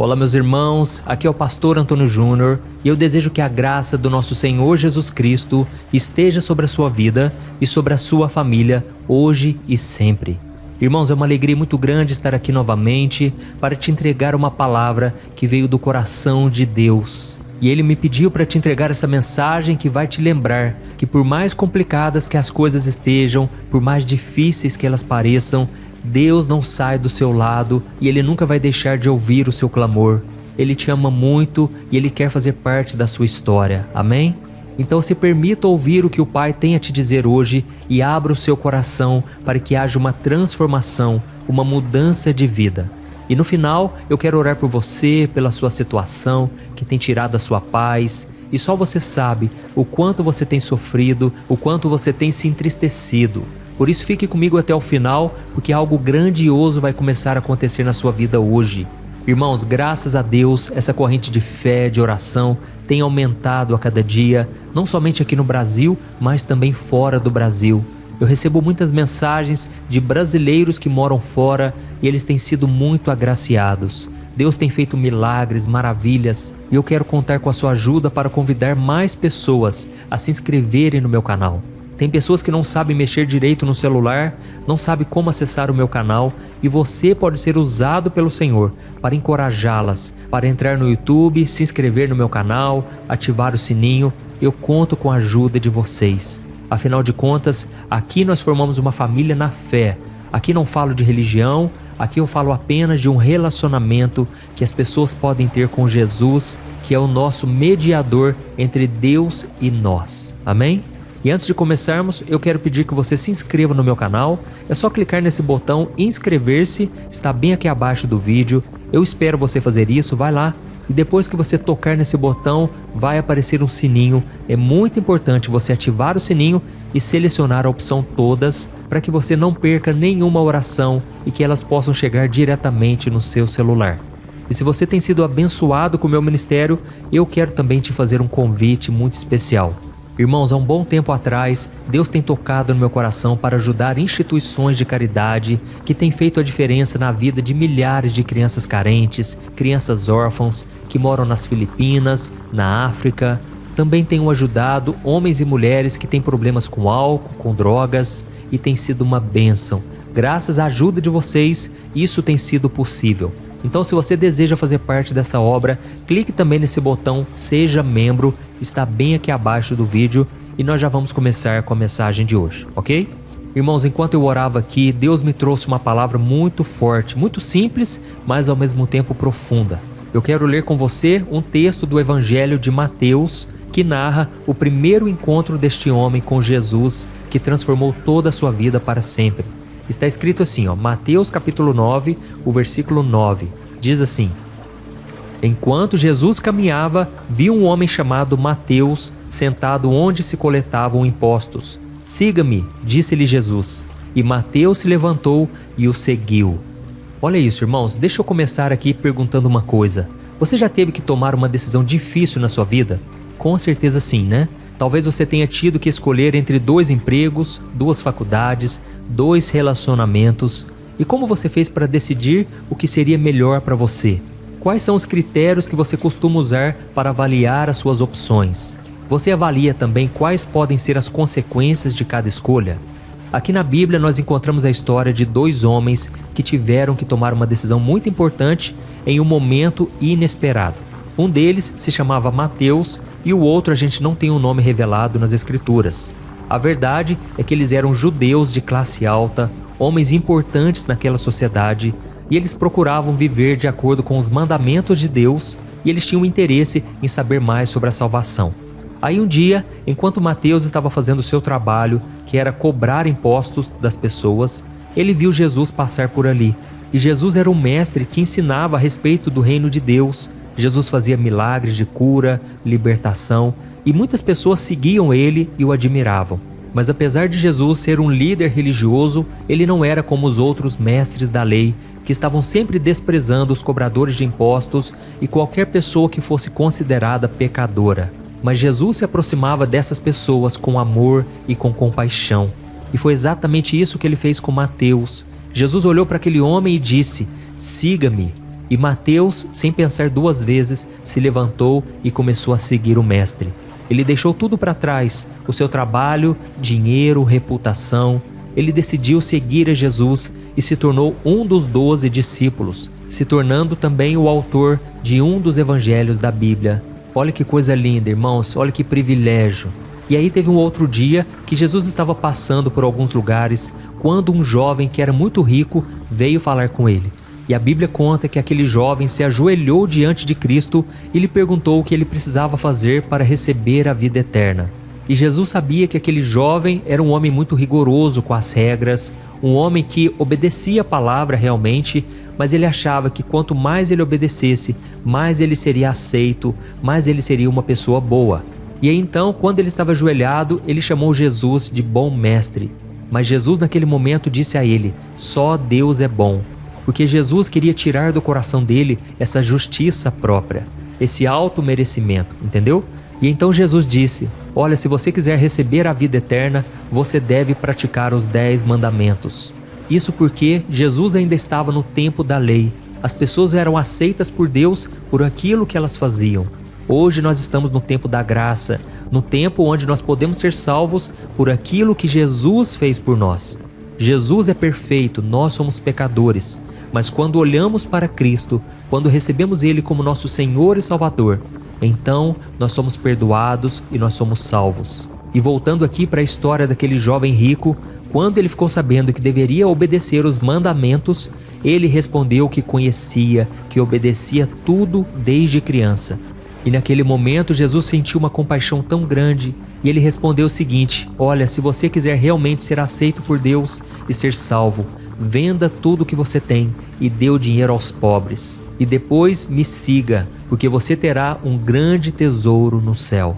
Olá meus irmãos, aqui é o pastor Antônio Júnior e eu desejo que a graça do nosso Senhor Jesus Cristo esteja sobre a sua vida e sobre a sua família hoje e sempre. Irmãos, é uma alegria muito grande estar aqui novamente para te entregar uma palavra que veio do coração de Deus. E Ele me pediu para te entregar essa mensagem que vai te lembrar que por mais complicadas que as coisas estejam, por mais difíceis que elas pareçam, Deus não sai do seu lado e Ele nunca vai deixar de ouvir o seu clamor. Ele te ama muito e Ele quer fazer parte da sua história. Amém? Então se permita ouvir o que o Pai tem a te dizer hoje e abra o seu coração para que haja uma transformação, uma mudança de vida. E no final eu quero orar por você, pela sua situação que tem tirado a sua paz. E só você sabe o quanto você tem sofrido, o quanto você tem se entristecido. Por isso fique comigo até o final, porque algo grandioso vai começar a acontecer na sua vida hoje. Irmãos, graças a Deus, essa corrente de fé, de oração, tem aumentado a cada dia, não somente aqui no Brasil, mas também fora do Brasil. Eu recebo muitas mensagens de brasileiros que moram fora e eles têm sido muito agraciados. Deus tem feito milagres, maravilhas, e eu quero contar com a sua ajuda para convidar mais pessoas a se inscreverem no meu canal. Tem pessoas que não sabem mexer direito no celular, não sabem como acessar o meu canal e você pode ser usado pelo Senhor para encorajá-las, para entrar no YouTube, se inscrever no meu canal, ativar o sininho. Eu conto com a ajuda de vocês. Afinal de contas, aqui nós formamos uma família na fé. Aqui não falo de religião, aqui eu falo apenas de um relacionamento que as pessoas podem ter com Jesus, que é o nosso mediador entre Deus e nós. Amém? E antes de começarmos, eu quero pedir que você se inscreva no meu canal. É só clicar nesse botão inscrever-se, está bem aqui abaixo do vídeo. Eu espero você fazer isso, vai lá. E depois que você tocar nesse botão, vai aparecer um sininho. É muito importante você ativar o sininho e selecionar a opção todas, para que você não perca nenhuma oração e que elas possam chegar diretamente no seu celular. E se você tem sido abençoado com o meu ministério, eu quero também te fazer um convite muito especial. Irmãos, há um bom tempo atrás, Deus tem tocado no meu coração para ajudar instituições de caridade que têm feito a diferença na vida de milhares de crianças carentes, crianças órfãos que moram nas Filipinas, na África. Também tenho ajudado homens e mulheres que têm problemas com álcool, com drogas, e tem sido uma bênção. Graças à ajuda de vocês, isso tem sido possível. Então, se você deseja fazer parte dessa obra, clique também nesse botão Seja Membro, está bem aqui abaixo do vídeo e nós já vamos começar com a mensagem de hoje, ok? Irmãos, enquanto eu orava aqui, Deus me trouxe uma palavra muito forte, muito simples, mas ao mesmo tempo profunda. Eu quero ler com você um texto do Evangelho de Mateus, que narra o primeiro encontro deste homem com Jesus, que transformou toda a sua vida para sempre. Está escrito assim, Mateus capítulo 9, o versículo 9, diz assim: Enquanto Jesus caminhava, viu um homem chamado Mateus sentado onde se coletavam impostos. Siga-me, disse-lhe Jesus. E Mateus se levantou e o seguiu. Olha isso, irmãos, deixa eu começar aqui perguntando uma coisa. Você já teve que tomar uma decisão difícil na sua vida? Com certeza sim, né? Talvez você tenha tido que escolher entre 2 empregos, 2 faculdades, 2 relacionamentos. E como você fez para decidir o que seria melhor para você? Quais são os critérios que você costuma usar para avaliar as suas opções? Você avalia também quais podem ser as consequências de cada escolha? Aqui na Bíblia nós encontramos a história de 2 homens que tiveram que tomar uma decisão muito importante em um momento inesperado. Um deles se chamava Mateus e o outro a gente não tem um nome revelado nas Escrituras. A verdade é que eles eram judeus de classe alta, homens importantes naquela sociedade, e eles procuravam viver de acordo com os mandamentos de Deus e eles tinham interesse em saber mais sobre a salvação. Aí um dia, enquanto Mateus estava fazendo o seu trabalho, que era cobrar impostos das pessoas, ele viu Jesus passar por ali. E Jesus era um mestre que ensinava a respeito do reino de Deus. Jesus fazia milagres de cura, libertação, e muitas pessoas seguiam ele e o admiravam. Mas apesar de Jesus ser um líder religioso, ele não era como os outros mestres da lei, que estavam sempre desprezando os cobradores de impostos e qualquer pessoa que fosse considerada pecadora. Mas Jesus se aproximava dessas pessoas com amor e com compaixão. E foi exatamente isso que ele fez com Mateus. Jesus olhou para aquele homem e disse: siga-me. E Mateus, sem pensar duas vezes, se levantou e começou a seguir o mestre. Ele deixou tudo para trás, o seu trabalho, dinheiro, reputação. Ele decidiu seguir a Jesus e se tornou um dos 12 discípulos, se tornando também o autor de um dos evangelhos da Bíblia. Olha que coisa linda, irmãos, olha que privilégio. E aí teve um outro dia que Jesus estava passando por alguns lugares, quando um jovem que era muito rico veio falar com ele. E a Bíblia conta que aquele jovem se ajoelhou diante de Cristo e lhe perguntou o que ele precisava fazer para receber a vida eterna. E Jesus sabia que aquele jovem era um homem muito rigoroso com as regras, um homem que obedecia a palavra realmente, mas ele achava que quanto mais ele obedecesse, mais ele seria aceito, mais ele seria uma pessoa boa. E aí então, quando ele estava ajoelhado, ele chamou Jesus de bom mestre. Mas Jesus naquele momento disse a ele: só Deus é bom. Porque Jesus queria tirar do coração dele essa justiça própria, esse auto-merecimento, entendeu? E então Jesus disse: olha, se você quiser receber a vida eterna, você deve praticar os 10 mandamentos. Isso porque Jesus ainda estava no tempo da lei. As pessoas eram aceitas por Deus por aquilo que elas faziam. Hoje nós estamos no tempo da graça, no tempo onde nós podemos ser salvos por aquilo que Jesus fez por nós. Jesus é perfeito, nós somos pecadores. Mas quando olhamos para Cristo, quando recebemos Ele como nosso Senhor e Salvador, então nós somos perdoados e nós somos salvos. E voltando aqui para a história daquele jovem rico, quando ele ficou sabendo que deveria obedecer os mandamentos, ele respondeu que conhecia, que obedecia tudo desde criança. E naquele momento Jesus sentiu uma compaixão tão grande e ele respondeu o seguinte: olha, se você quiser realmente ser aceito por Deus e ser salvo, venda tudo o que você tem e dê o dinheiro aos pobres. E depois me siga, porque você terá um grande tesouro no céu.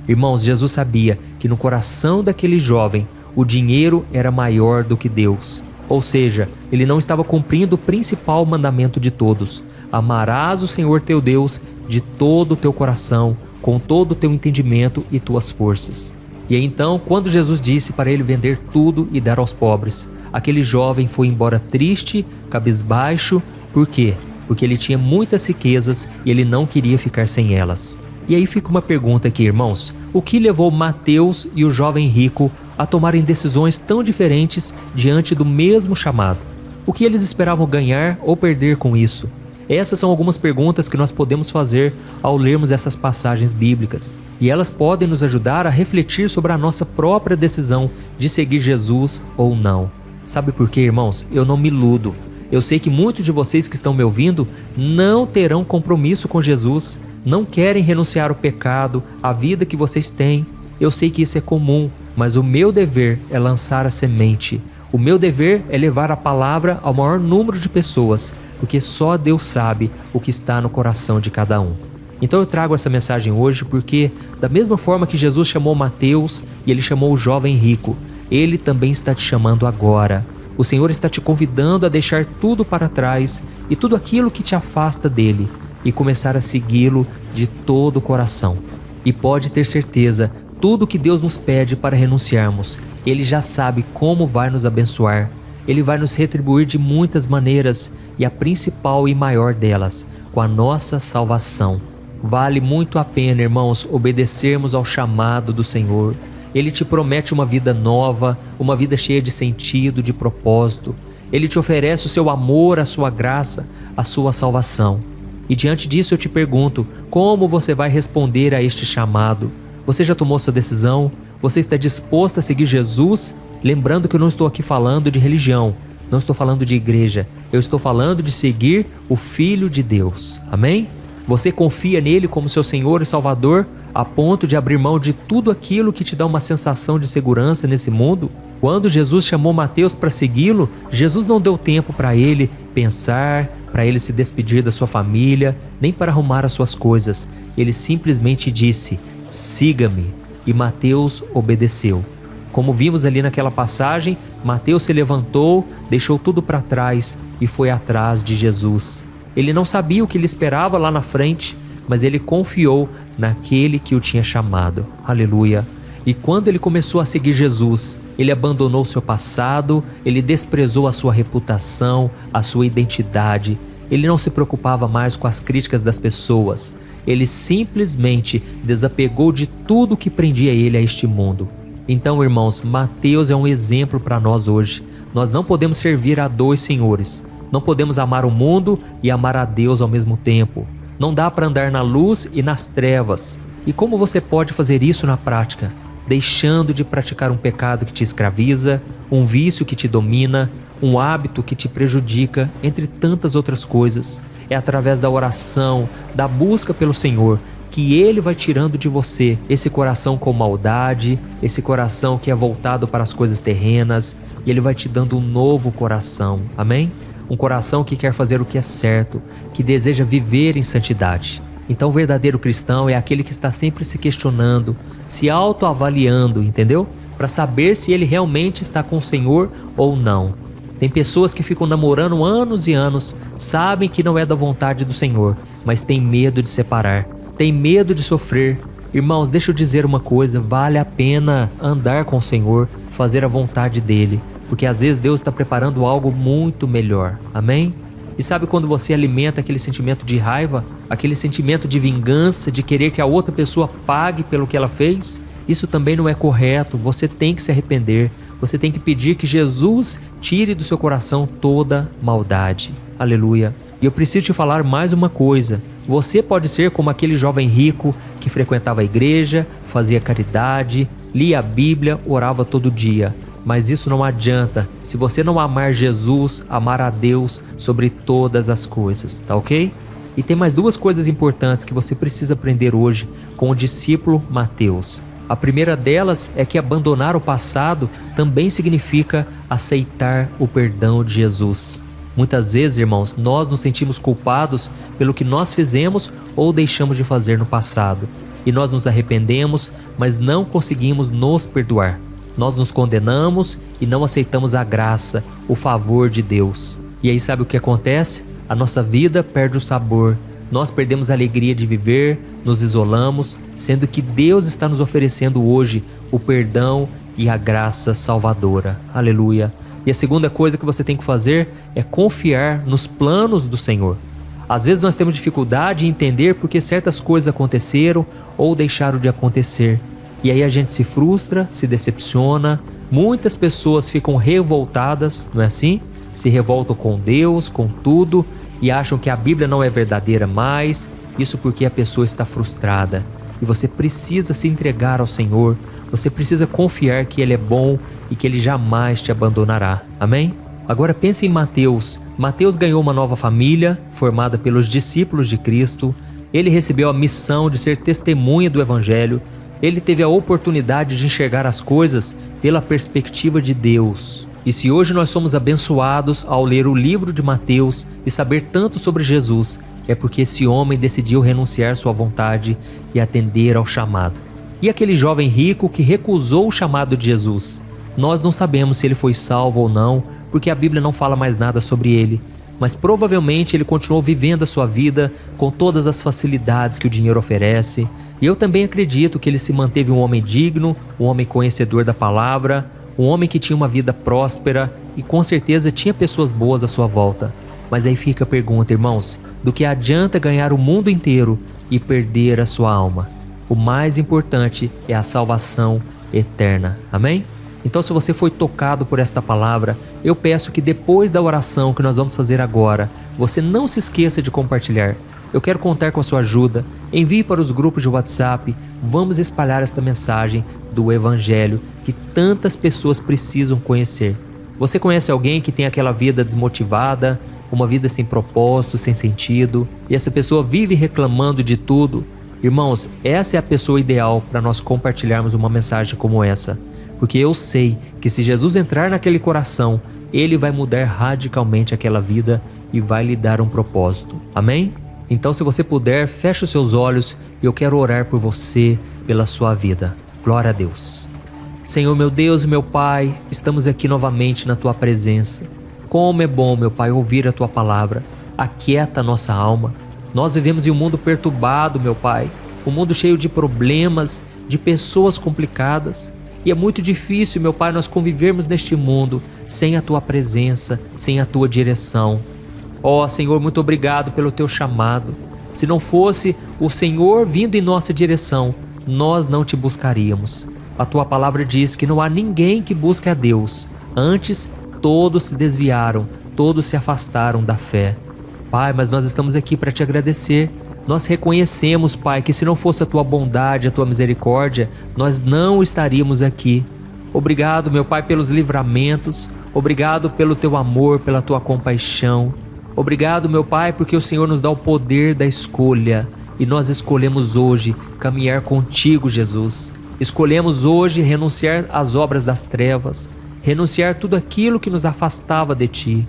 Irmãos, Jesus sabia que no coração daquele jovem o dinheiro era maior do que Deus. Ou seja, ele não estava cumprindo o principal mandamento de todos: amarás o Senhor teu Deus de todo o teu coração, com todo o teu entendimento e tuas forças. E aí, então, quando Jesus disse para ele vender tudo e dar aos pobres, aquele jovem foi embora triste, cabisbaixo. Por quê? Porque ele tinha muitas riquezas e ele não queria ficar sem elas. E aí fica uma pergunta aqui, irmãos: o que levou Mateus e o jovem rico a tomarem decisões tão diferentes diante do mesmo chamado? O que eles esperavam ganhar ou perder com isso? Essas são algumas perguntas que nós podemos fazer ao lermos essas passagens bíblicas. E elas podem nos ajudar a refletir sobre a nossa própria decisão de seguir Jesus ou não. Sabe por quê, irmãos? Eu não me iludo. Eu sei que muitos de vocês que estão me ouvindo não terão compromisso com Jesus, não querem renunciar ao pecado, à vida que vocês têm. Eu sei que isso é comum, mas o meu dever é lançar a semente. O meu dever é levar a palavra ao maior número de pessoas, porque só Deus sabe o que está no coração de cada um. Então eu trago essa mensagem hoje porque, da mesma forma que Jesus chamou Mateus e ele chamou o jovem rico, ele também está te chamando agora. O Senhor está te convidando a deixar tudo para trás e tudo aquilo que te afasta dele e começar a segui-lo de todo o coração. E pode ter certeza, tudo que Deus nos pede para renunciarmos, Ele já sabe como vai nos abençoar. Ele vai nos retribuir de muitas maneiras e a principal e maior delas, com a nossa salvação. Vale muito a pena, irmãos, obedecermos ao chamado do Senhor. Ele te promete uma vida nova, uma vida cheia de sentido, de propósito. Ele te oferece o seu amor, a sua graça, a sua salvação. E diante disso eu te pergunto, como você vai responder a este chamado? Você já tomou sua decisão? Você está disposto a seguir Jesus? Lembrando que eu não estou aqui falando de religião, não estou falando de igreja, eu estou falando de seguir o Filho de Deus. Amém? Você confia nele como seu Senhor e Salvador, a ponto de abrir mão de tudo aquilo que te dá uma sensação de segurança nesse mundo? Quando Jesus chamou Mateus para segui-lo, Jesus não deu tempo para ele pensar, para ele se despedir da sua família, nem para arrumar as suas coisas. Ele simplesmente disse: siga-me. E Mateus obedeceu. Como vimos ali naquela passagem, Mateus se levantou, deixou tudo para trás e foi atrás de Jesus. Ele não sabia o que lhe esperava lá na frente, mas ele confiou naquele que o tinha chamado. Aleluia! E quando ele começou a seguir Jesus, ele abandonou seu passado, ele desprezou a sua reputação, a sua identidade. Ele não se preocupava mais com as críticas das pessoas. Ele simplesmente desapegou de tudo que prendia ele a este mundo. Então, irmãos, Mateus é um exemplo para nós hoje. Nós não podemos servir a dois senhores. Não podemos amar o mundo e amar a Deus ao mesmo tempo. Não dá para andar na luz e nas trevas. E como você pode fazer isso na prática? Deixando de praticar um pecado que te escraviza, um vício que te domina, um hábito que te prejudica, entre tantas outras coisas. É através da oração, da busca pelo Senhor, que Ele vai tirando de você esse coração com maldade, esse coração que é voltado para as coisas terrenas, e Ele vai te dando um novo coração, amém? Um coração que quer fazer o que é certo, que deseja viver em santidade. Então o verdadeiro cristão é aquele que está sempre se questionando, se autoavaliando, entendeu? Para saber se ele realmente está com o Senhor ou não. Tem pessoas que ficam namorando anos e anos, sabem que não é da vontade do Senhor, mas tem medo de separar, tem medo de sofrer. Irmãos, deixa eu dizer uma coisa, vale a pena andar com o Senhor, fazer a vontade dEle, porque às vezes Deus está preparando algo muito melhor, amém? E sabe quando você alimenta aquele sentimento de raiva, aquele sentimento de vingança, de querer que a outra pessoa pague pelo que ela fez? Isso também não é correto, você tem que se arrepender, você tem que pedir que Jesus tire do seu coração toda maldade. Aleluia. E eu preciso te falar mais uma coisa, você pode ser como aquele jovem rico que frequentava a igreja, fazia caridade, lia a Bíblia, orava todo dia. Mas isso não adianta se você não amar Jesus, amar a Deus sobre todas as coisas, tá ok? E tem mais duas coisas importantes que você precisa aprender hoje com o discípulo Mateus. A primeira delas é que abandonar o passado também significa aceitar o perdão de Jesus. Muitas vezes, irmãos, nós nos sentimos culpados pelo que nós fizemos ou deixamos de fazer no passado. E nós nos arrependemos, mas não conseguimos nos perdoar. Nós nos condenamos e não aceitamos a graça, o favor de Deus. E aí sabe o que acontece? A nossa vida perde o sabor, nós perdemos a alegria de viver, nos isolamos, sendo que Deus está nos oferecendo hoje o perdão e a graça salvadora. Aleluia. E a segunda coisa que você tem que fazer é confiar nos planos do Senhor. Às vezes nós temos dificuldade em entender porque certas coisas aconteceram ou deixaram de acontecer. E aí a gente se frustra, se decepciona, muitas pessoas ficam revoltadas, não é assim? Se revoltam com Deus, com tudo, e acham que a Bíblia não é verdadeira mais, isso porque a pessoa está frustrada. E você precisa se entregar ao Senhor, você precisa confiar que Ele é bom e que Ele jamais te abandonará, amém? Agora pense em Mateus. Mateus ganhou uma nova família, formada pelos discípulos de Cristo, ele recebeu a missão de ser testemunha do Evangelho, ele teve a oportunidade de enxergar as coisas pela perspectiva de Deus. E se hoje nós somos abençoados ao ler o livro de Mateus e saber tanto sobre Jesus, é porque esse homem decidiu renunciar sua vontade e atender ao chamado. E aquele jovem rico que recusou o chamado de Jesus? Nós não sabemos se ele foi salvo ou não, porque a Bíblia não fala mais nada sobre ele. Mas provavelmente ele continuou vivendo a sua vida com todas as facilidades que o dinheiro oferece. E eu também acredito que ele se manteve um homem digno, um homem conhecedor da palavra, um homem que tinha uma vida próspera e com certeza tinha pessoas boas à sua volta. Mas aí fica a pergunta, irmãos, do que adianta ganhar o mundo inteiro e perder a sua alma? O mais importante é a salvação eterna, amém? Então se você foi tocado por esta palavra, eu peço que depois da oração que nós vamos fazer agora, você não se esqueça de compartilhar. Eu quero contar com a sua ajuda, envie para os grupos de WhatsApp, vamos espalhar esta mensagem do Evangelho que tantas pessoas precisam conhecer. Você conhece alguém que tem aquela vida desmotivada, uma vida sem propósito, sem sentido, e essa pessoa vive reclamando de tudo? Irmãos, essa é a pessoa ideal para nós compartilharmos uma mensagem como essa, porque eu sei que se Jesus entrar naquele coração, Ele vai mudar radicalmente aquela vida e vai lhe dar um propósito, amém? Então se você puder, feche os seus olhos e eu quero orar por você, pela sua vida. Glória a Deus. Senhor meu Deus e meu Pai, estamos aqui novamente na Tua presença. Como é bom, meu Pai, ouvir a Tua palavra. Aquieta a nossa alma. Nós vivemos em um mundo perturbado, meu Pai. Um mundo cheio de problemas, de pessoas complicadas. E é muito difícil, meu Pai, nós convivermos neste mundo sem a Tua presença, sem a Tua direção. Ó Senhor, muito obrigado pelo teu chamado. Se não fosse o Senhor vindo em nossa direção, nós não te buscaríamos. A tua palavra diz que não há ninguém que busque a Deus. Antes, todos se desviaram, todos se afastaram da fé. Pai, mas nós estamos aqui para te agradecer. Nós reconhecemos, Pai, que se não fosse a tua bondade, a tua misericórdia, nós não estaríamos aqui. Obrigado, meu Pai, pelos livramentos. Obrigado pelo teu amor, pela tua compaixão. Obrigado, meu Pai, porque o Senhor nos dá o poder da escolha. E nós escolhemos hoje caminhar contigo, Jesus. Escolhemos hoje renunciar às obras das trevas, renunciar tudo aquilo que nos afastava de ti.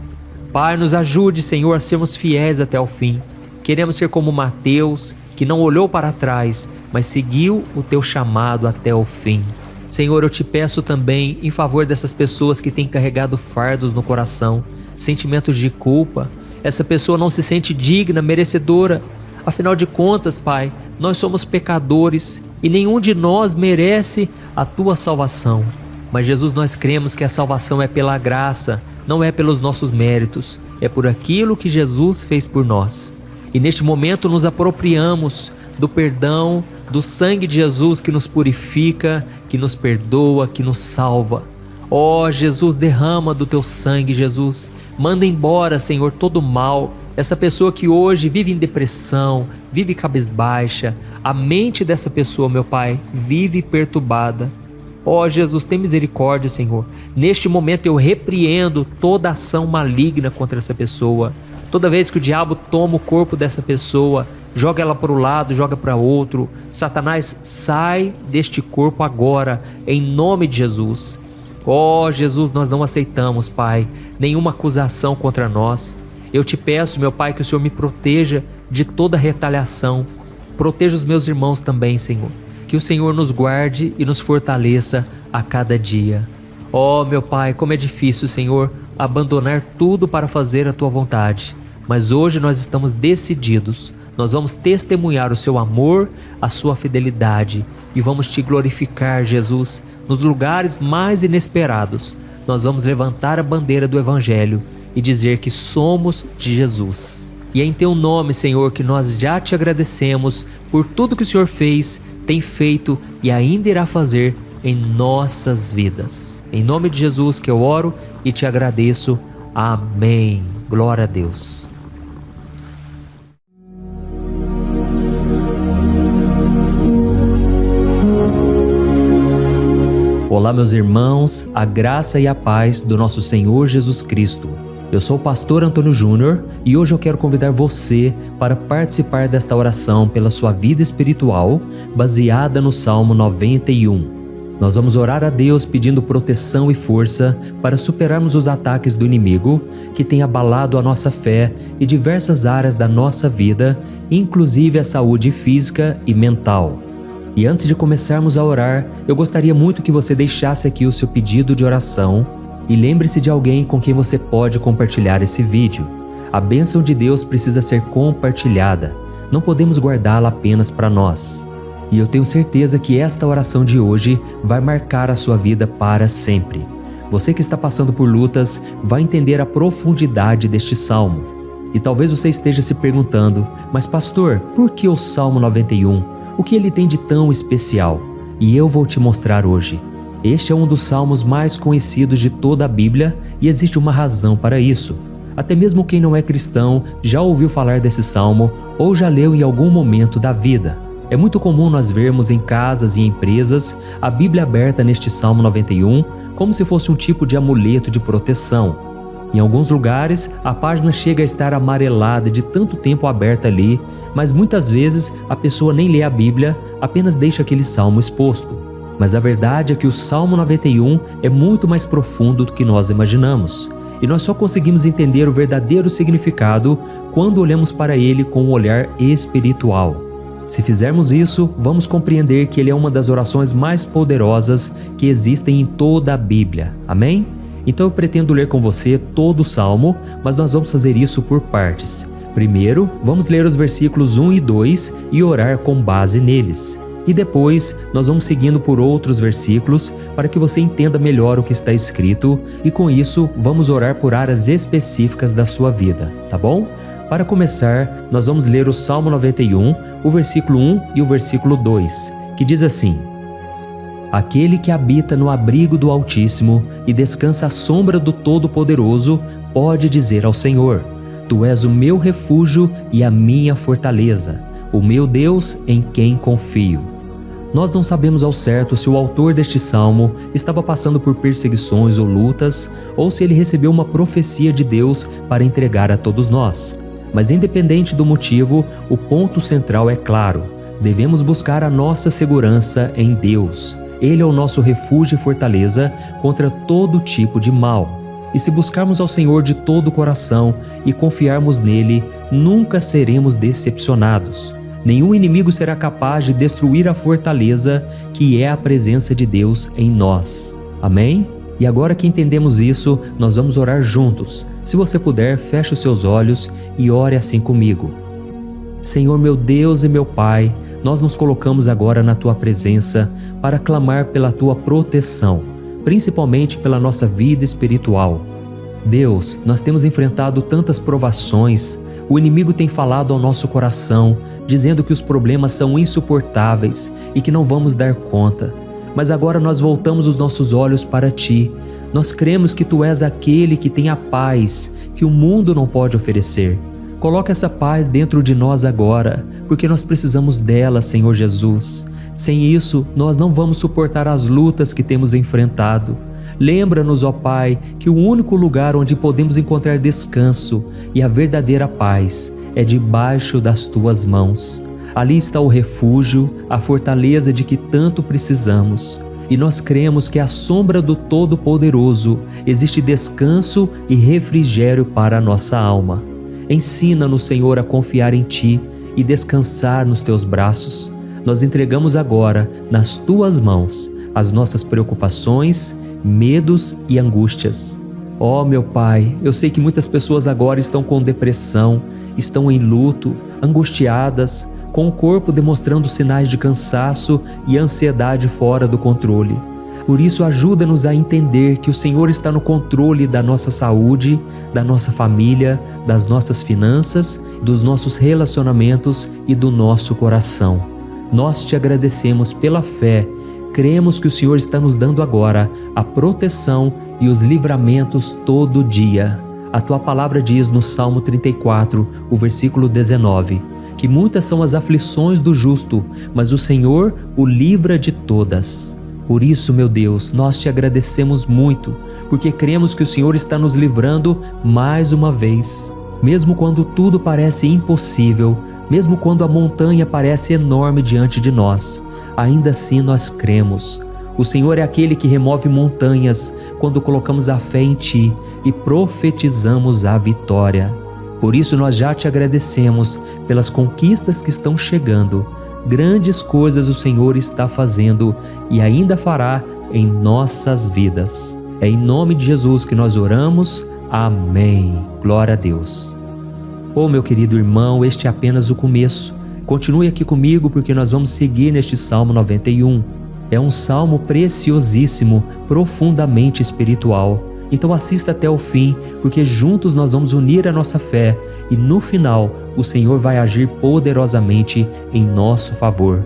Pai, nos ajude, Senhor, a sermos fiéis até o fim. Queremos ser como Mateus, que não olhou para trás, mas seguiu o teu chamado até o fim. Senhor, eu te peço também em favor dessas pessoas que têm carregado fardos no coração, sentimentos de culpa. Essa pessoa não se sente digna, merecedora. Afinal de contas, Pai, nós somos pecadores e nenhum de nós merece a tua salvação. Mas, Jesus, nós cremos que a salvação é pela graça, não é pelos nossos méritos, é por aquilo que Jesus fez por nós. E neste momento nos apropriamos do perdão, do sangue de Jesus que nos purifica, que nos perdoa, que nos salva. Ó Jesus, derrama do teu sangue, Jesus. Manda embora, Senhor, todo o mal. Essa pessoa que hoje vive em depressão, vive cabisbaixa, a mente dessa pessoa, meu Pai, vive perturbada. Ó Jesus, tem misericórdia, Senhor. Neste momento eu repreendo toda ação maligna contra essa pessoa. Toda vez que o diabo toma o corpo dessa pessoa, joga ela para o lado, joga para outro. Satanás, sai deste corpo agora, em nome de Jesus. Ó Jesus, nós não aceitamos, Pai, nenhuma acusação contra nós. Eu te peço, meu Pai, que o Senhor me proteja de toda retaliação. Proteja os meus irmãos também, Senhor. Que o Senhor nos guarde e nos fortaleça a cada dia. Ó, meu Pai, como é difícil, Senhor, abandonar tudo para fazer a tua vontade. Mas hoje nós estamos decididos. Nós vamos testemunhar o seu amor, a sua fidelidade e vamos te glorificar, Jesus, nos lugares mais inesperados. Nós vamos levantar a bandeira do Evangelho e dizer que somos de Jesus. E é em teu nome, Senhor, que nós já te agradecemos por tudo que o Senhor fez, tem feito e ainda irá fazer em nossas vidas. Em nome de Jesus que eu oro e te agradeço. Amém. Glória a Deus. Olá, meus irmãos, a graça e a paz do nosso Senhor Jesus Cristo. Eu sou o pastor Antônio Júnior e hoje eu quero convidar você para participar desta oração pela sua vida espiritual, baseada no Salmo 91. Nós vamos orar a Deus pedindo proteção e força para superarmos os ataques do inimigo que tem abalado a nossa fé e diversas áreas da nossa vida, inclusive a saúde física e mental. E antes de começarmos a orar, eu gostaria muito que você deixasse aqui o seu pedido de oração e lembre-se de alguém com quem você pode compartilhar esse vídeo. A bênção de Deus precisa ser compartilhada, não podemos guardá-la apenas para nós. E eu tenho certeza que esta oração de hoje vai marcar a sua vida para sempre. Você que está passando por lutas vai entender a profundidade deste salmo. E talvez você esteja se perguntando, mas pastor, por que o Salmo 91? O que ele tem de tão especial? E eu vou te mostrar hoje. Este é um dos salmos mais conhecidos de toda a Bíblia e existe uma razão para isso. Até mesmo quem não é cristão já ouviu falar desse salmo ou já leu em algum momento da vida. É muito comum nós vermos em casas e empresas a Bíblia aberta neste Salmo 91 como se fosse um tipo de amuleto de proteção. Em alguns lugares, a página chega a estar amarelada de tanto tempo aberta ali, mas muitas vezes a pessoa nem lê a Bíblia, apenas deixa aquele salmo exposto. Mas a verdade é que o Salmo 91 é muito mais profundo do que nós imaginamos. E nós só conseguimos entender o verdadeiro significado quando olhamos para ele com um olhar espiritual. Se fizermos isso, vamos compreender que ele é uma das orações mais poderosas que existem em toda a Bíblia. Amém? Então eu pretendo ler com você todo o Salmo, mas nós vamos fazer isso por partes. Primeiro, vamos ler os versículos 1 e 2 e orar com base neles. E depois nós vamos seguindo por outros versículos para que você entenda melhor o que está escrito e com isso vamos orar por áreas específicas da sua vida, tá bom? Para começar, nós vamos ler o Salmo 91, o versículo 1 e o versículo 2, que diz assim: Aquele que habita no abrigo do Altíssimo e descansa à sombra do Todo-Poderoso pode dizer ao Senhor: Tu és o meu refúgio e a minha fortaleza, o meu Deus em quem confio. Nós não sabemos ao certo se o autor deste salmo estava passando por perseguições ou lutas, ou se ele recebeu uma profecia de Deus para entregar a todos nós. Mas independente do motivo, o ponto central é claro: devemos buscar a nossa segurança em Deus. Ele é o nosso refúgio e fortaleza contra todo tipo de mal. E se buscarmos ao Senhor de todo o coração e confiarmos nele, nunca seremos decepcionados. Nenhum inimigo será capaz de destruir a fortaleza que é a presença de Deus em nós. Amém? E agora que entendemos isso, nós vamos orar juntos. Se você puder, feche os seus olhos e ore assim comigo. Senhor meu Deus e meu Pai, nós nos colocamos agora na Tua presença para clamar pela Tua proteção, principalmente pela nossa vida espiritual. Deus, nós temos enfrentado tantas provações, o inimigo tem falado ao nosso coração, dizendo que os problemas são insuportáveis e que não vamos dar conta. Mas agora nós voltamos os nossos olhos para Ti. Nós cremos que Tu és aquele que tem a paz que o mundo não pode oferecer. Coloca essa paz dentro de nós agora, porque nós precisamos dela, Senhor Jesus. Sem isso, nós não vamos suportar as lutas que temos enfrentado. Lembra-nos, ó Pai, que o único lugar onde podemos encontrar descanso e a verdadeira paz é debaixo das Tuas mãos. Ali está o refúgio, a fortaleza de que tanto precisamos. E nós cremos que à sombra do Todo-Poderoso existe descanso e refrigério para a nossa alma. Ensina-nos, Senhor, a confiar em Ti e descansar nos Teus braços. Nós entregamos agora, nas Tuas mãos, as nossas preocupações, medos e angústias. Ó meu Pai, eu sei que muitas pessoas agora estão com depressão, estão em luto, angustiadas, com o corpo demonstrando sinais de cansaço e ansiedade fora do controle. Por isso, ajuda-nos a entender que o Senhor está no controle da nossa saúde, da nossa família, das nossas finanças, dos nossos relacionamentos e do nosso coração. Nós Te agradecemos pela fé. Cremos que o Senhor está nos dando agora a proteção e os livramentos todo dia. A Tua palavra diz no Salmo 34, o versículo 19, que muitas são as aflições do justo, mas o Senhor o livra de todas. Por isso, meu Deus, nós Te agradecemos muito, porque cremos que o Senhor está nos livrando mais uma vez. Mesmo quando tudo parece impossível, mesmo quando a montanha parece enorme diante de nós, ainda assim nós cremos. O Senhor é aquele que remove montanhas quando colocamos a fé em Ti e profetizamos a vitória. Por isso nós já Te agradecemos pelas conquistas que estão chegando. Grandes coisas o Senhor está fazendo e ainda fará em nossas vidas. É em nome de Jesus que nós oramos. Amém. Glória a Deus. Oh, meu querido irmão, este é apenas o começo. Continue aqui comigo porque nós vamos seguir neste Salmo 91. É um salmo preciosíssimo, profundamente espiritual. Então assista até o fim, porque juntos nós vamos unir a nossa fé e no final o Senhor vai agir poderosamente em nosso favor.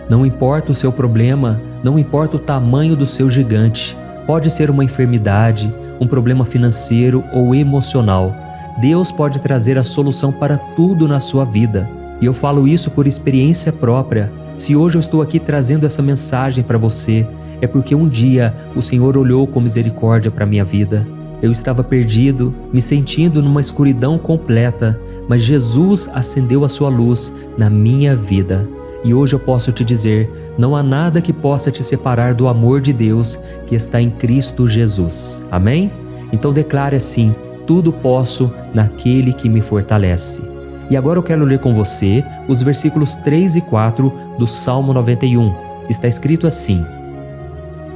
Não importa o seu problema, não importa o tamanho do seu gigante, pode ser uma enfermidade, um problema financeiro ou emocional. Deus pode trazer a solução para tudo na sua vida. E eu falo isso por experiência própria. Se hoje eu estou aqui trazendo essa mensagem para você, é porque um dia o Senhor olhou com misericórdia para a minha vida. Eu estava perdido, me sentindo numa escuridão completa, mas Jesus acendeu a sua luz na minha vida. E hoje eu posso te dizer, não há nada que possa te separar do amor de Deus que está em Cristo Jesus. Amém? Então declare assim: tudo posso naquele que me fortalece. E agora eu quero ler com você os versículos 3 e 4 do Salmo 91. Está escrito assim: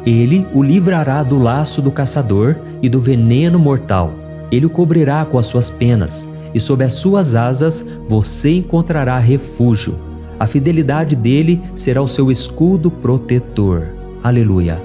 Ele o livrará do laço do caçador e do veneno mortal. Ele o cobrirá com as suas penas, e sob as suas asas você encontrará refúgio. A fidelidade dele será o seu escudo protetor. Aleluia.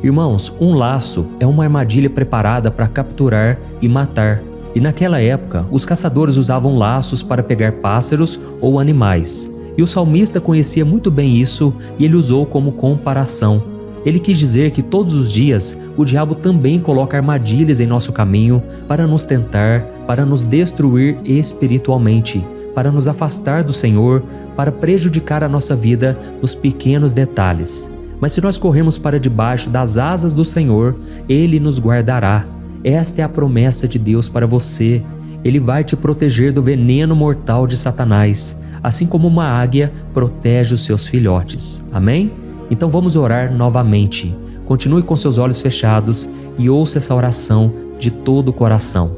Irmãos, um laço é uma armadilha preparada para capturar e matar. E naquela época, os caçadores usavam laços para pegar pássaros ou animais. E o salmista conhecia muito bem isso e ele usou como comparação. Ele quis dizer que todos os dias o diabo também coloca armadilhas em nosso caminho para nos tentar, para nos destruir espiritualmente, para nos afastar do Senhor, para prejudicar a nossa vida nos pequenos detalhes. Mas se nós corrermos para debaixo das asas do Senhor, Ele nos guardará. Esta é a promessa de Deus para você. Ele vai te proteger do veneno mortal de Satanás, assim como uma águia protege os seus filhotes. Amém? Então vamos orar novamente. Continue com seus olhos fechados e ouça essa oração de todo o coração.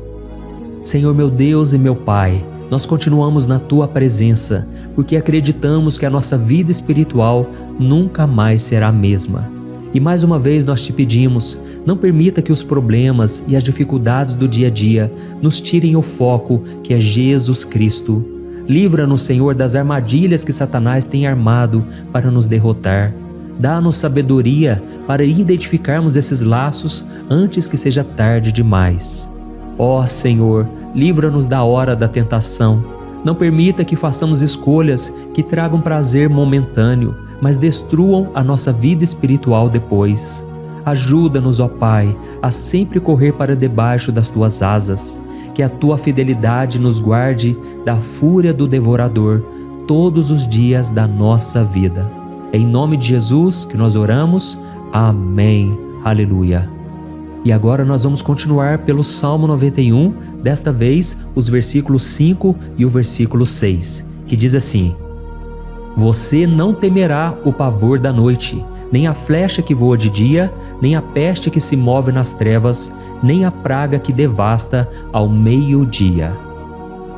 Senhor meu Deus e meu Pai, nós continuamos na Tua presença, porque acreditamos que a nossa vida espiritual nunca mais será a mesma. E mais uma vez nós te pedimos, não permita que os problemas e as dificuldades do dia a dia nos tirem o foco que é Jesus Cristo. Livra-nos, Senhor, das armadilhas que Satanás tem armado para nos derrotar. Dá-nos sabedoria para identificarmos esses laços antes que seja tarde demais. Ó Senhor, livra-nos da hora da tentação. Não permita que façamos escolhas que tragam prazer momentâneo, mas destruam a nossa vida espiritual depois. Ajuda-nos, ó Pai, a sempre correr para debaixo das Tuas asas. Que a Tua fidelidade nos guarde da fúria do devorador todos os dias da nossa vida. É em nome de Jesus que nós oramos. Amém. Aleluia. E agora nós vamos continuar pelo Salmo 91, desta vez os versículos 5 e o versículo 6, que diz assim: Você não temerá o pavor da noite, nem a flecha que voa de dia, nem a peste que se move nas trevas, nem a praga que devasta ao meio-dia.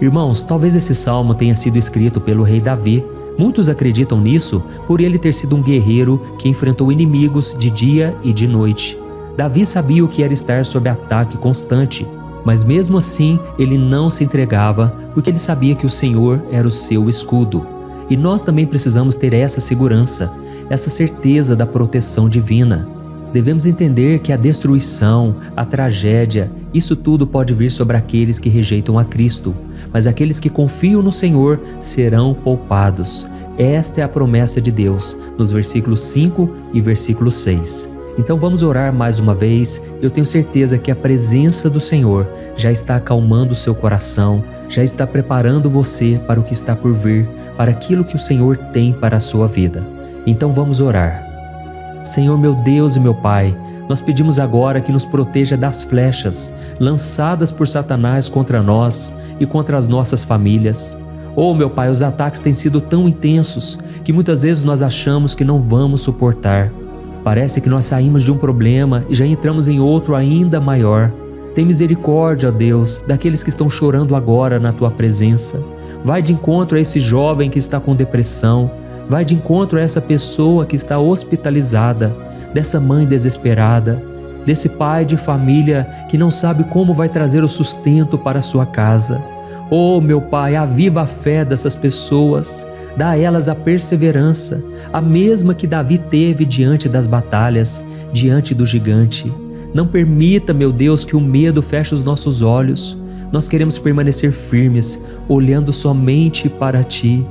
Irmãos, talvez esse salmo tenha sido escrito pelo rei Davi. Muitos acreditam nisso por ele ter sido um guerreiro que enfrentou inimigos de dia e de noite. Davi sabia o que era estar sob ataque constante, mas mesmo assim ele não se entregava porque ele sabia que o Senhor era o seu escudo. E nós também precisamos ter essa segurança, essa certeza da proteção divina. Devemos entender que a destruição, a tragédia, isso tudo pode vir sobre aqueles que rejeitam a Cristo, mas aqueles que confiam no Senhor serão poupados. Esta é a promessa de Deus, nos versículos 5 e versículo 6. Então vamos orar mais uma vez. Eu tenho certeza que a presença do Senhor já está acalmando o seu coração, já está preparando você para o que está por vir, para aquilo que o Senhor tem para a sua vida. Então vamos orar. Senhor meu Deus e meu Pai, nós pedimos agora que nos proteja das flechas lançadas por Satanás contra nós e contra as nossas famílias. Oh meu Pai, os ataques têm sido tão intensos que muitas vezes nós achamos que não vamos suportar. Parece que nós saímos de um problema e já entramos em outro ainda maior. Tem misericórdia, ó Deus, daqueles que estão chorando agora na Tua presença. Vai de encontro a esse jovem que está com depressão. Vai de encontro a essa pessoa que está hospitalizada, dessa mãe desesperada, desse pai de família que não sabe como vai trazer o sustento para a sua casa. Oh, meu Pai, aviva a fé dessas pessoas. Dá a elas a perseverança, a mesma que Davi teve diante das batalhas, diante do gigante. Não permita, meu Deus, que o medo feche os nossos olhos. Nós queremos permanecer firmes, olhando somente para Ti.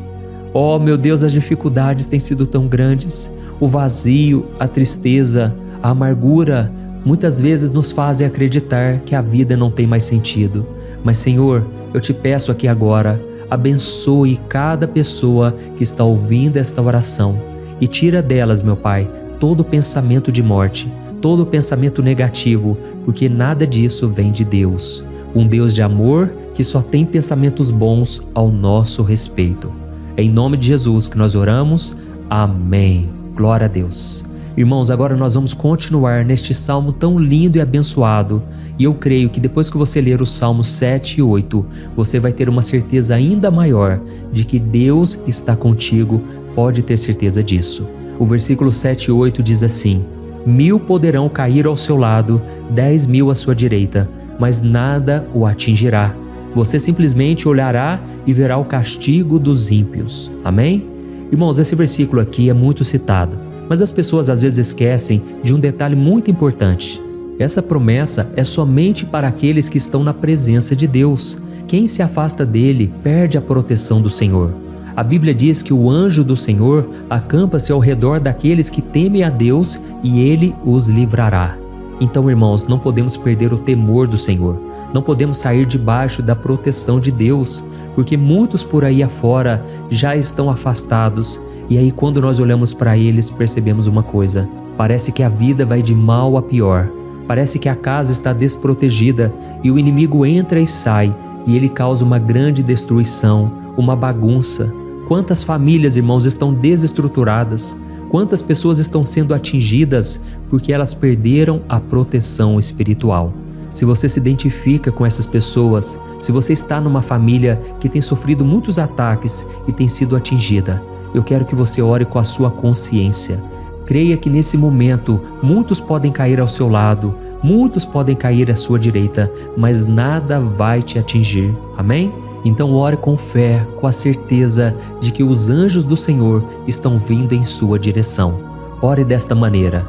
Oh, meu Deus, as dificuldades têm sido tão grandes. O vazio, a tristeza, a amargura, muitas vezes nos fazem acreditar que a vida não tem mais sentido. Mas, Senhor, eu Te peço aqui agora, abençoe cada pessoa que está ouvindo esta oração e tira delas, meu Pai, todo pensamento de morte, todo pensamento negativo, porque nada disso vem de Deus. Um Deus de amor que só tem pensamentos bons ao nosso respeito. É em nome de Jesus que nós oramos. Amém. Glória a Deus. Irmãos, agora nós vamos continuar neste salmo tão lindo e abençoado. E eu creio que depois que você ler os salmos 7 e 8, você vai ter uma certeza ainda maior de que Deus está contigo. Pode ter certeza disso. O versículo 7 e 8 diz assim: 1000 poderão cair ao seu lado, 10.000 à sua direita, mas nada o atingirá. Você simplesmente olhará e verá o castigo dos ímpios. Amém? Irmãos, esse versículo aqui é muito citado, mas as pessoas às vezes esquecem de um detalhe muito importante. Essa promessa é somente para aqueles que estão na presença de Deus. Quem se afasta dele perde a proteção do Senhor. A Bíblia diz que o anjo do Senhor acampa-se ao redor daqueles que temem a Deus e ele os livrará. Então, irmãos, não podemos perder o temor do Senhor. Não podemos sair debaixo da proteção de Deus, porque muitos por aí afora já estão afastados. E aí, quando nós olhamos para eles, percebemos uma coisa: parece que a vida vai de mal a pior. Parece que a casa está desprotegida e o inimigo entra e sai e ele causa uma grande destruição, uma bagunça. Quantas famílias, irmãos, estão desestruturadas? Quantas pessoas estão sendo atingidas porque elas perderam a proteção espiritual? Se você se identifica com essas pessoas, se você está numa família que tem sofrido muitos ataques e tem sido atingida, eu quero que você ore com a sua consciência. Creia que nesse momento muitos podem cair ao seu lado, muitos podem cair à sua direita, mas nada vai te atingir. Amém? Então ore com fé, com a certeza de que os anjos do Senhor estão vindo em sua direção. Ore desta maneira: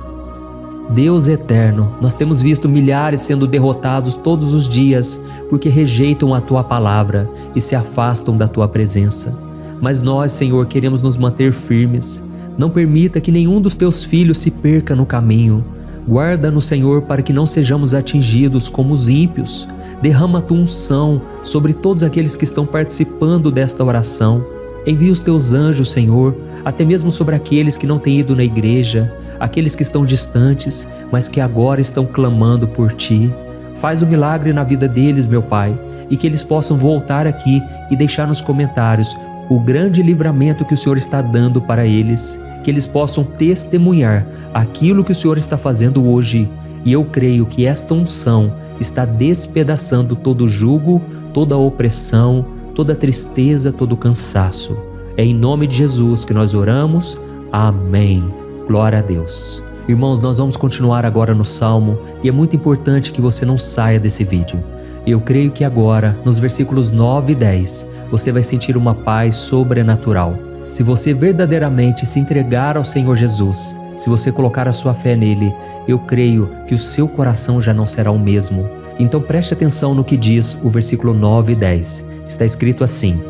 Deus eterno, nós temos visto milhares sendo derrotados todos os dias porque rejeitam a Tua palavra e se afastam da Tua presença. Mas nós, Senhor, queremos nos manter firmes. Não permita que nenhum dos Teus filhos se perca no caminho. Guarda-nos, Senhor, para que não sejamos atingidos como os ímpios. Derrama a Tua unção sobre todos aqueles que estão participando desta oração. Envia os Teus anjos, Senhor, até mesmo sobre aqueles que não têm ido na igreja, aqueles que estão distantes, mas que agora estão clamando por Ti. Faz o milagre na vida deles, meu Pai, e que eles possam voltar aqui e deixar nos comentários o grande livramento que o Senhor está dando para eles, que eles possam testemunhar aquilo que o Senhor está fazendo hoje. E eu creio que esta unção está despedaçando todo jugo, toda opressão, toda tristeza, todo cansaço. É em nome de Jesus que nós oramos. Amém. Glória a Deus. Irmãos, nós vamos continuar agora no Salmo e é muito importante que você não saia desse vídeo. Eu creio que agora, nos versículos 9 e 10, você vai sentir uma paz sobrenatural. Se você verdadeiramente se entregar ao Senhor Jesus, se você colocar a sua fé nele, eu creio que o seu coração já não será o mesmo. Então preste atenção no que diz o versículo 9 e 10. Está escrito assim: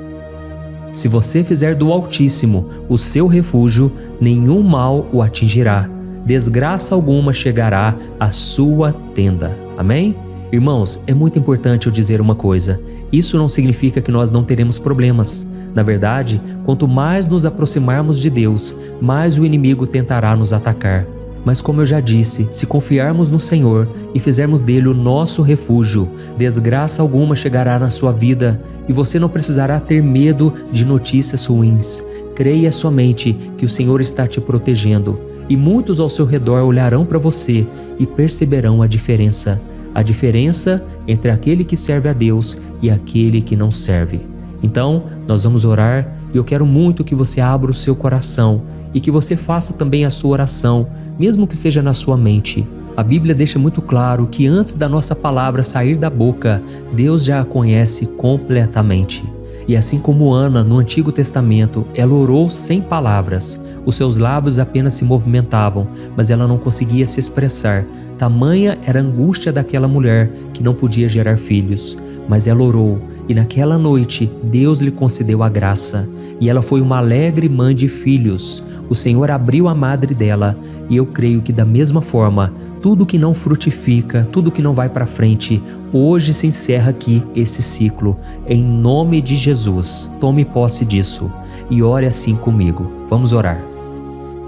Se você fizer do Altíssimo o seu refúgio, nenhum mal o atingirá, desgraça alguma chegará à sua tenda. Amém? Irmãos, é muito importante eu dizer uma coisa: isso não significa que nós não teremos problemas. Na verdade, quanto mais nos aproximarmos de Deus, mais o inimigo tentará nos atacar. Mas como eu já disse, se confiarmos no Senhor e fizermos dele o nosso refúgio, desgraça alguma chegará na sua vida e você não precisará ter medo de notícias ruins. Creia somente que o Senhor está te protegendo e muitos ao seu redor olharão para você e perceberão a diferença entre aquele que serve a Deus e aquele que não serve. Então, nós vamos orar e eu quero muito que você abra o seu coração e que você faça também a sua oração, mesmo que seja na sua mente. A Bíblia deixa muito claro que antes da nossa palavra sair da boca, Deus já a conhece completamente. E assim como Ana, no Antigo Testamento, ela orou sem palavras. Os seus lábios apenas se movimentavam, mas ela não conseguia se expressar. Tamanha era a angústia daquela mulher que não podia gerar filhos. Mas ela orou, e naquela noite Deus lhe concedeu a graça. E ela foi uma alegre mãe de filhos. O Senhor abriu a madre dela, e eu creio que da mesma forma, tudo que não frutifica, tudo que não vai para frente, hoje se encerra aqui esse ciclo. Em nome de Jesus, tome posse disso e ore assim comigo. Vamos orar.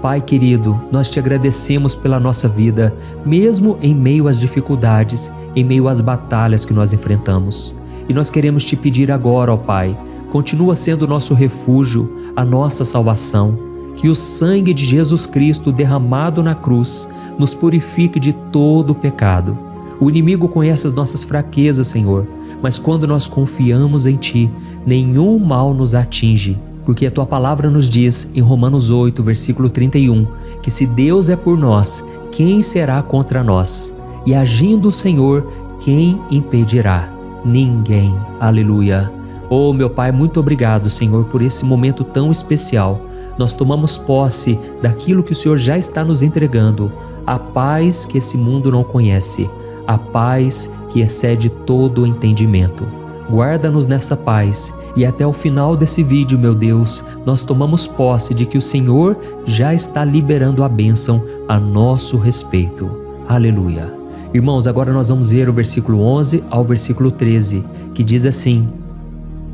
Pai querido, nós te agradecemos pela nossa vida, mesmo em meio às dificuldades, em meio às batalhas que nós enfrentamos. E nós queremos te pedir agora, ó Pai, continua sendo o nosso refúgio, a nossa salvação. Que o sangue de Jesus Cristo derramado na cruz nos purifique de todo o pecado. O inimigo conhece as nossas fraquezas, Senhor, mas quando nós confiamos em Ti, nenhum mal nos atinge. Porque a Tua palavra nos diz, em Romanos 8, versículo 31, que se Deus é por nós, quem será contra nós? E agindo o Senhor, quem impedirá? Ninguém. Aleluia. Oh, meu Pai, muito obrigado, Senhor, por esse momento tão especial. nós tomamos posse daquilo que o Senhor já está nos entregando, a paz que esse mundo não conhece, a paz que excede todo o entendimento. Guarda-nos nessa paz e até o final desse vídeo, meu Deus, nós tomamos posse de que o Senhor já está liberando a bênção a nosso respeito. Aleluia. Irmãos, agora nós vamos ver o versículo 11 ao versículo 13, que diz assim: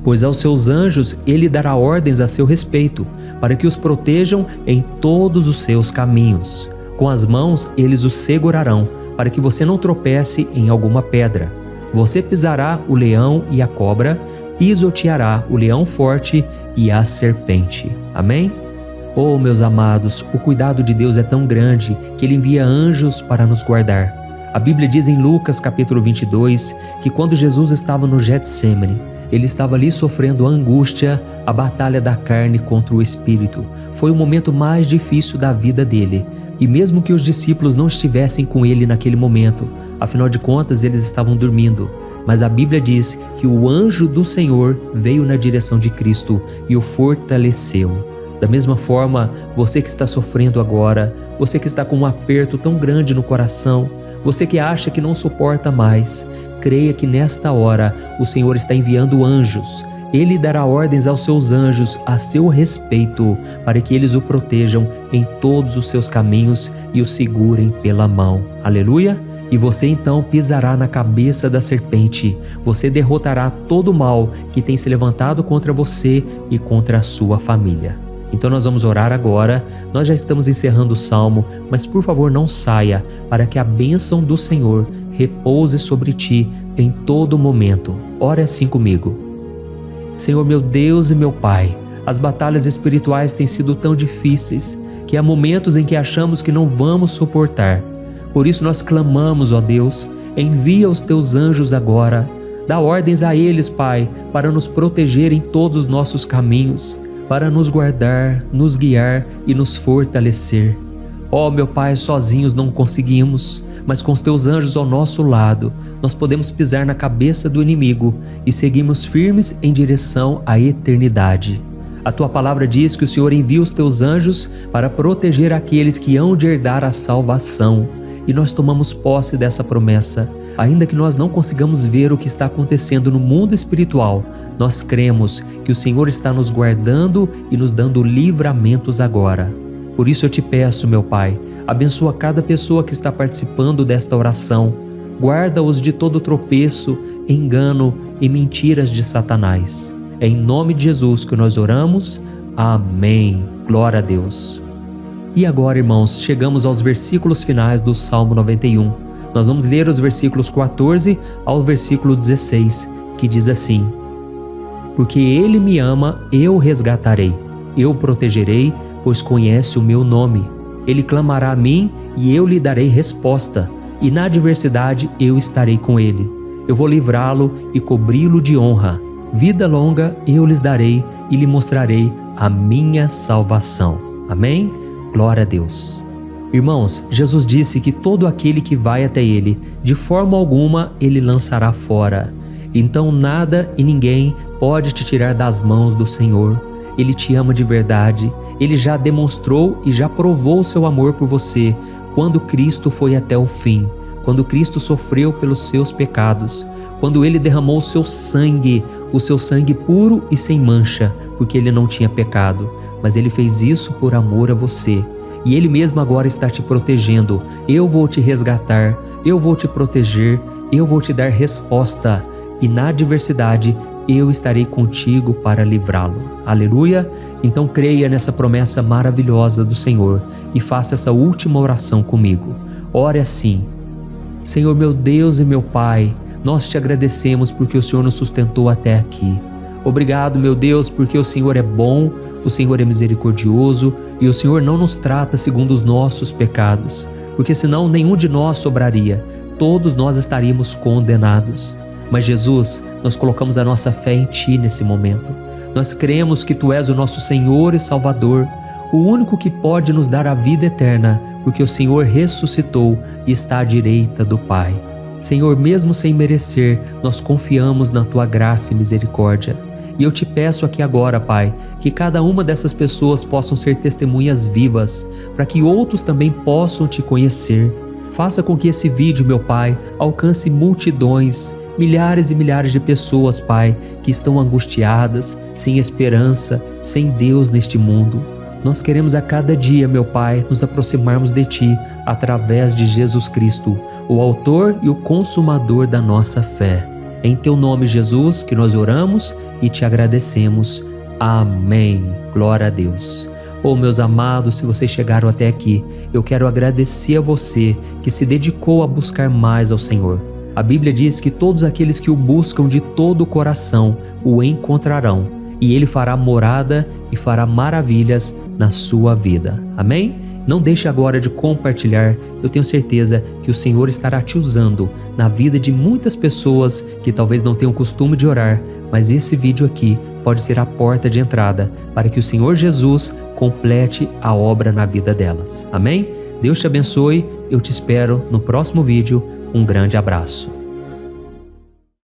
Pois aos seus anjos ele dará ordens a seu respeito, para que os protejam em todos os seus caminhos. Com as mãos eles os segurarão, para que você não tropece em alguma pedra. Você pisará o leão e a cobra, pisoteará o leão forte e a serpente. Amém? Oh, meus amados, o cuidado de Deus é tão grande que Ele envia anjos para nos guardar. A Bíblia diz em Lucas capítulo 22 que quando Jesus estava no Getsêmani, Ele estava ali sofrendo a angústia, a batalha da carne contra o Espírito. Foi o momento mais difícil da vida dele. E mesmo que os discípulos não estivessem com ele naquele momento, afinal de contas eles estavam dormindo, mas a Bíblia diz que o anjo do Senhor veio na direção de Cristo e o fortaleceu. Da mesma forma, você que está sofrendo agora, você que está com um aperto tão grande no coração, você que acha que não suporta mais, creia que nesta hora o Senhor está enviando anjos. Ele dará ordens aos seus anjos a seu respeito, para que eles o protejam em todos os seus caminhos e o segurem pela mão. Aleluia! E você então pisará na cabeça da serpente. Você derrotará todo o mal que tem se levantado contra você e contra a sua família. Então nós vamos orar agora. Nós já estamos encerrando o salmo, mas por favor não saia, para que a bênção do Senhor repouse sobre ti em todo momento. Ore assim comigo. Senhor, meu Deus e meu Pai, as batalhas espirituais têm sido tão difíceis que há momentos em que achamos que não vamos suportar. Por isso nós clamamos, ó Deus, envia os teus anjos agora. Dá ordens a eles, Pai, para nos proteger em todos os nossos caminhos, para nos guardar, nos guiar e nos fortalecer. Ó meu Pai, sozinhos não conseguimos, mas com os teus anjos ao nosso lado, nós podemos pisar na cabeça do inimigo e seguimos firmes em direção à eternidade. A tua palavra diz que o Senhor envia os teus anjos para proteger aqueles que hão de herdar a salvação. E nós tomamos posse dessa promessa. Ainda que nós não consigamos ver o que está acontecendo no mundo espiritual, nós cremos que o Senhor está nos guardando e nos dando livramentos agora. Por isso eu te peço, meu Pai, abençoa cada pessoa que está participando desta oração. Guarda-os de todo tropeço, engano e mentiras de Satanás. É em nome de Jesus que nós oramos. Amém. Glória a Deus. E agora, irmãos, chegamos aos versículos finais do Salmo 91. Nós vamos ler os versículos 14 ao versículo 16, que diz assim: Porque Ele me ama, eu o resgatarei. Eu o protegerei, pois conhece o meu nome. Ele clamará a mim e eu lhe darei resposta, e na adversidade eu estarei com ele. Eu vou livrá-lo e cobri-lo de honra. Vida longa eu lhes darei e lhe mostrarei a minha salvação. Amém? Glória a Deus. Irmãos, Jesus disse que todo aquele que vai até ele, de forma alguma ele lançará fora. Então nada e ninguém pode te tirar das mãos do Senhor. Ele te ama de verdade. Ele já demonstrou e já provou o seu amor por você quando Cristo foi até o fim, quando Cristo sofreu pelos seus pecados, quando Ele derramou o seu sangue puro e sem mancha, porque Ele não tinha pecado, mas Ele fez isso por amor a você. E Ele mesmo agora está te protegendo. Eu vou te resgatar, eu vou te proteger, eu vou te dar resposta, e na adversidade eu estarei contigo para livrá-lo. Aleluia! Então creia nessa promessa maravilhosa do Senhor e faça essa última oração comigo. Ore assim: Senhor, meu Deus e meu Pai, nós te agradecemos porque o Senhor nos sustentou até aqui. Obrigado, meu Deus, porque o Senhor é bom, o Senhor é misericordioso e o Senhor não nos trata segundo os nossos pecados, porque senão nenhum de nós sobraria, todos nós estaríamos condenados. Mas Jesus, nós colocamos a nossa fé em Ti nesse momento. Nós cremos que Tu és o nosso Senhor e Salvador, o único que pode nos dar a vida eterna, porque o Senhor ressuscitou e está à direita do Pai. Senhor, mesmo sem merecer, nós confiamos na Tua graça e misericórdia. E eu te peço aqui agora, Pai, que cada uma dessas pessoas possam ser testemunhas vivas, para que outros também possam te conhecer. Faça com que esse vídeo, meu Pai, alcance multidões, milhares e milhares de pessoas, Pai, que estão angustiadas, sem esperança, sem Deus neste mundo. Nós queremos a cada dia, meu Pai, nos aproximarmos de Ti através de Jesus Cristo, o autor e o consumador da nossa fé. Em Teu nome, Jesus, que nós oramos e Te agradecemos. Amém. Glória a Deus. Oh, meus amados, se vocês chegaram até aqui, eu quero agradecer a você que se dedicou a buscar mais ao Senhor. A Bíblia diz que todos aqueles que o buscam de todo o coração o encontrarão, e Ele fará morada e fará maravilhas na sua vida. Amém? Não deixe agora de compartilhar, eu tenho certeza que o Senhor estará te usando na vida de muitas pessoas que talvez não tenham o costume de orar, mas esse vídeo aqui pode ser a porta de entrada para que o Senhor Jesus complete a obra na vida delas. Amém? Deus te abençoe, eu te espero no próximo vídeo. Um grande abraço.